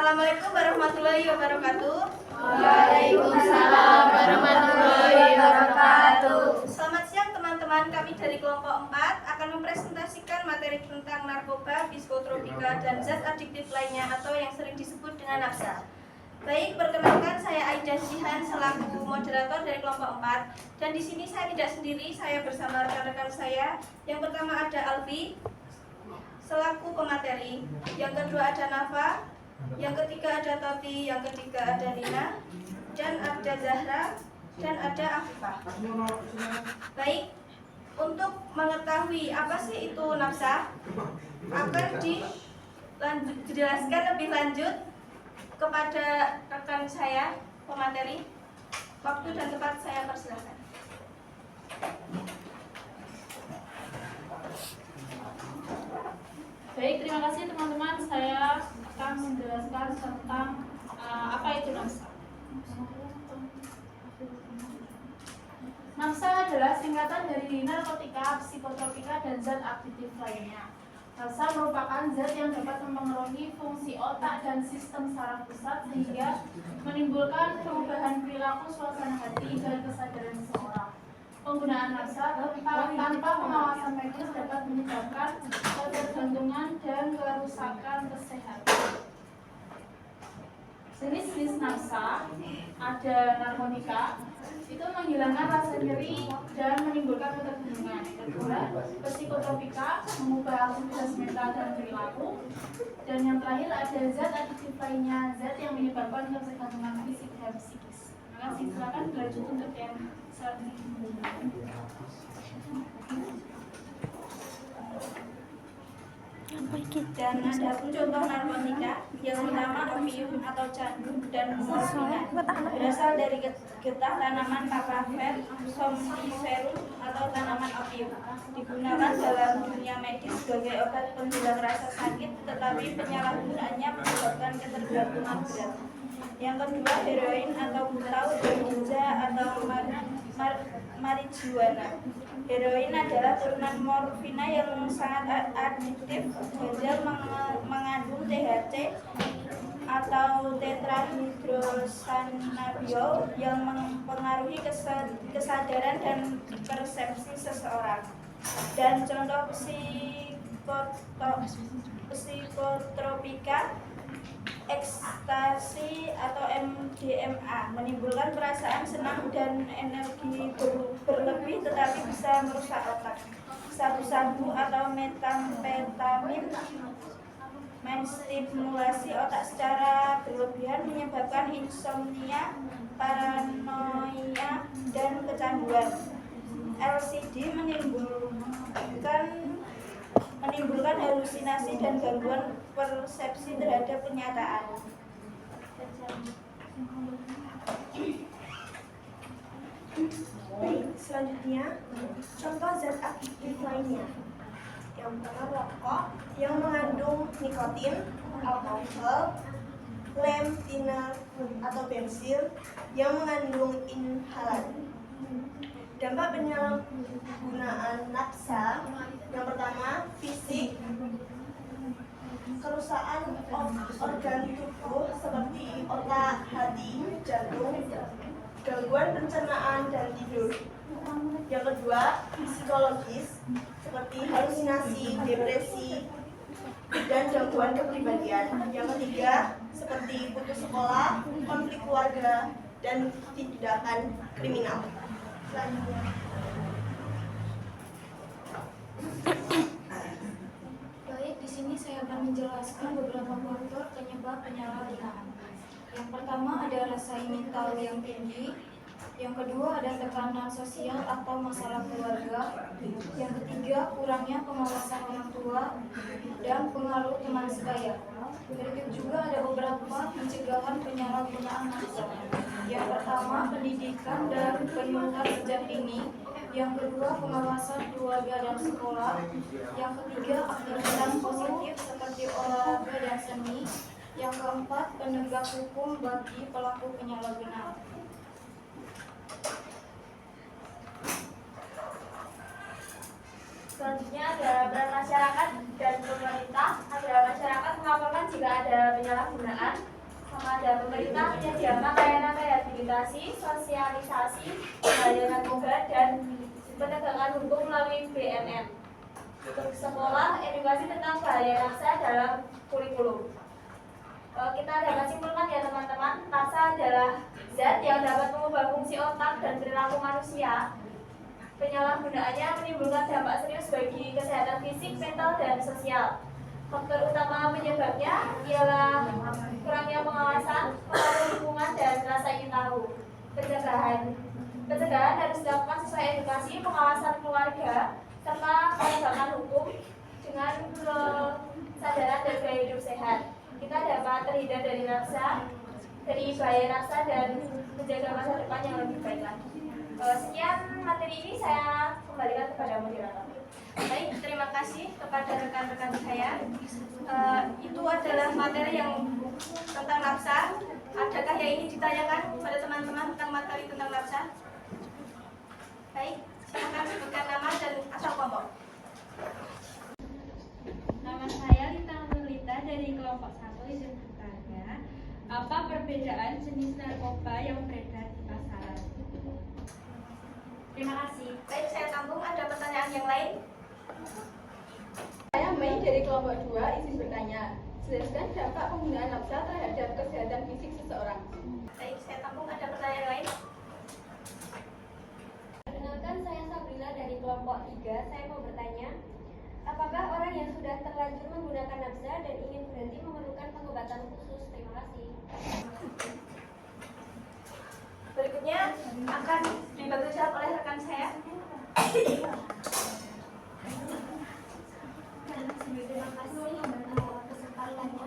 Assalamualaikum warahmatullahi wabarakatuh. Waalaikumsalam warahmatullahi wabarakatuh. Selamat siang teman-teman, kami dari kelompok 4 akan mempresentasikan materi tentang narkoba, psikotropika, dan zat adiktif lainnya atau yang sering disebut dengan nafsa. Baik, perkenalkan saya Aida Jihan selaku moderator dari kelompok 4. Dan di sini saya tidak sendiri, saya bersama rekan-rekan saya. Yang pertama ada Alfi selaku pemateri, yang kedua ada Nafa, yang ketiga ada Tati, yang ketiga ada Nina, dan ada Zahra, dan ada Afifah. Baik, untuk mengetahui apa sih itu nafsa akan dijelaskan lebih lanjut kepada rekan saya pemateri. Waktu dan tempat saya persilakan. Baik, terima kasih teman-teman. Saya akan menjelaskan tentang apa itu nafsa. Nafsa adalah singkatan dari narkotika, psikotropika, dan zat aktif lainnya. Nafsa merupakan zat yang dapat mempengaruhi fungsi otak dan sistem saraf pusat sehingga menimbulkan perubahan perilaku, suasana hati, dan kesadaran seseorang. Penggunaan nafsa tanpa pengawasan medis dapat menyebabkan ketergantungan dan kerusakan kesehatan. Jenis-jenis nafsa ada narkotika, itu menghilangkan rasa nyeri dan menimbulkan ketergantungan. Kedua, psikotropika, mengubah aktivitas mental dan perilaku. Dan yang terakhir ada zat adiktif lainnya, zat yang menyebabkan ketergantungan fisik dan psikis. Terima kasih. Silakan dilanjut untuk yang selanjutnya. Dan ada contoh narkotika yang pertama opium atau candu dan morfina, berasal dari getah tanaman papaver somniferum atau tanaman opium, digunakan dalam dunia medis sebagai obat penghilang rasa sakit, tetapi penyalahgunaannya menyebabkan ketergantungan berat. Yang kedua heroin atau tau dan ganja atau marijuana. Heroin adalah turunan morfina yang sangat adiktif. Ganja mengandung THC atau tetrahydrocannabiol yang mempengaruhi kesadaran dan persepsi seseorang. Dan contoh psikotropika, ekstasi atau MDMA, menimbulkan perasaan senang dan energi berlebih tetapi bisa merusak otak. Sabu-sabu atau metamfetamin menstimulasi otak secara berlebihan, menyebabkan insomnia, paranoia, dan kecanduan. LSD menimbulkan halusinasi dan gangguan persepsi terhadap kenyataan. Baik, selanjutnya contoh zat aktif lainnya. Yang pertama rokok yang mengandung nikotin, alkohol, lem, tiner, atau bensil yang mengandung inhalan. Dampak penyalahgunaan nafsa yang pertama fisik, kerusakan organ tubuh seperti otak, hati, jantung, gangguan pencernaan dan tidur. Yang kedua psikologis seperti halusinasi, depresi, dan gangguan kepribadian. Yang ketiga seperti putus sekolah, konflik keluarga, dan tindakan kriminal. Selanjutnya. Baik, di sini saya akan menjelaskan beberapa faktor penyebab penyalahgunaan. Yang pertama ada rasa ingin tahu yang tinggi. Yang kedua ada tekanan sosial atau masalah keluarga. Yang ketiga kurangnya pengawasan orang tua dan pengaruh teman sebaya. Berikut juga ada beberapa pencegahan penyalahgunaan nafsa. Yang pertama pendidikan dan penyuluhan sejak dini. Yang kedua pengawasan keluarga dan sekolah. Yang ketiga aktivitas positif seperti olahraga dan seni. Yang keempat penegak hukum bagi pelaku penyalahgunaan. Selanjutnya ada peran masyarakat dan pemerintah agar masyarakat melaporkan jika ada penyalahgunaan. sama ada pemerintah menyediakan layanan rehabilitasi, sosialisasi, bahaya narkoba, dan penegakan hukum melalui BNN. Untuk sekolah, edukasi tentang bahaya naksa dalam kurikulum. Kita dapat simpulkan ya teman-teman, naksa adalah zat yang dapat mengubah fungsi otak dan perilaku manusia. Penyalahgunaannya menimbulkan dampak serius bagi kesehatan fisik, mental, dan sosial. Faktor utama penyebabnya ialah kurangnya pengawasan, pengaruh lingkungan, dan rasa ingin tahu. Pencegahan harus dilakukan sesuai edukasi, pengawasan keluarga, serta penegakan hukum dengan kesadaran dan gaya hidup sehat. Kita dapat terhindar dari naksa, dari bahaya naksa, dan menjaga masa depan yang lebih baik lagi. Sekian materi ini saya kembalikan kepada moderator. Baik, terima kasih kepada rekan-rekan saya. Itu adalah materi yang tentang naksa. Adakah yang ingin ditanyakan kepada teman-teman tentang materi tentang naksa? Baik, silakan sebutkan nama dan asal kelompok. Nama saya Lita Nurlita dari kelompok 1 izin bertanya, apa perbedaan jenis narkoba yang beredar di pasaran? Terima kasih. Baik, saya tampung. Ada pertanyaan yang lain? Saya Mei dari kelompok 2 izin bertanya. Jelaskan dampak penggunaan naksa terhadap kesehatan fisik seseorang. Baik, saya tampung. Ada pertanyaan lain? Perkenalkan, saya Sabrina dari kelompok 3. Saya mau bertanya, apakah orang yang sudah terlanjur menggunakan naksa dan ingin berhenti memerlukan pengobatan khusus? Terima kasih. Berikutnya akan dibantu jawab oleh rekan saya. Terima kasih kesempatannya.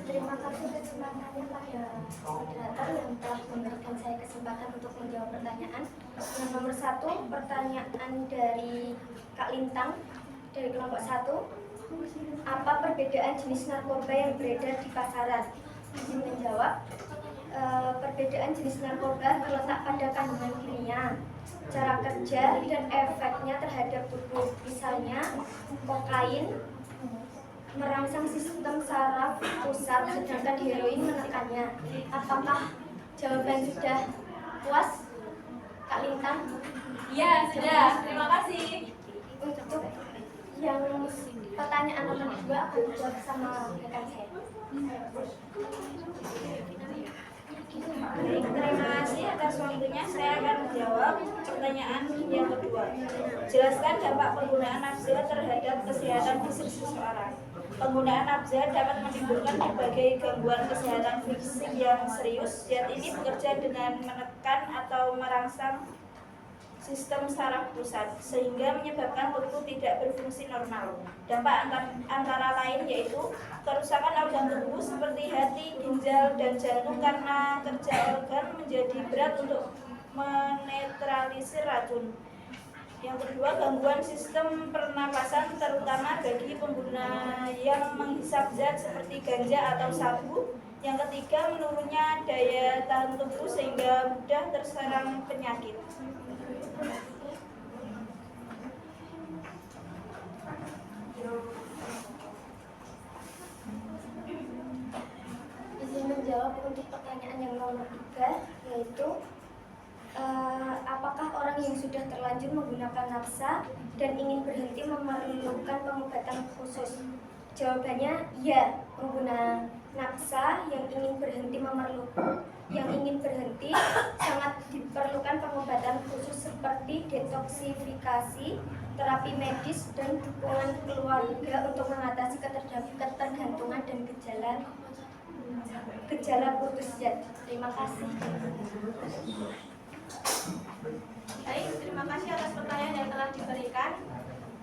Terima kasih kesempatannya pada moderator yang telah memberikan saya kesempatan untuk menjawab pertanyaan. Yang nomor 1, pertanyaan dari Kak Lintang dari kelompok 1. Apa perbedaan jenis narkoba yang beredar di pasaran? Izin menjawab. Perbedaan jenis narkoba terletak pada kandungan kimia, cara kerja, dan efeknya terhadap tubuh. Misalnya, kokain merangsang sistem saraf pusat, sedangkan heroin menekannya. Apakah jawaban sudah puas, Kak Lintang? Iya, sudah. Terima kasih. Untuk yang pertanyaan nomor 2 akan dijawab sama rekan saya. Baik, terima kasih atas waktunya. Saya akan menjawab pertanyaan yang kedua. Jelaskan dampak penggunaan naksa terhadap kesehatan fisik seseorang. Penggunaan naksa dapat menimbulkan berbagai gangguan kesehatan fisik yang serius. Zat ini bekerja dengan menekan atau merangsang sistem saraf pusat sehingga menyebabkan tubuh tidak berfungsi normal. Dampak antara lain yaitu kerusakan organ tubuh seperti hati, ginjal, dan jantung karena kerja organ menjadi berat untuk menetralisir racun. Yang kedua, gangguan sistem pernapasan terutama bagi pengguna yang menghisap zat seperti ganja atau sabu. Yang ketiga, menurunnya daya tahan tubuh sehingga mudah terserang penyakit. Izin menjawab untuk pertanyaan yang nomor 3, yaitu apakah orang yang sudah terlanjur menggunakan naksa dan ingin berhenti memerlukan pengobatan khusus? Jawabannya iya, pengguna naksa yang ingin berhenti sangat diperlukan pengobatan khusus seperti detoksifikasi, terapi medis, dan dukungan keluarga untuk mengatasi ketergantungan dan gejala putus zat. Terima kasih. Baik, terima kasih atas pertanyaan yang telah diberikan.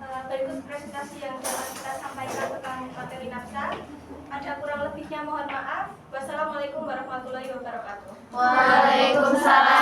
Berikut presentasi yang dapat kita sampaikan tentang materi naksa. Ada kurang lebihnya mohon maaf. Wassalamualaikum warahmatullahi wabarakatuh. Waalaikumsalam.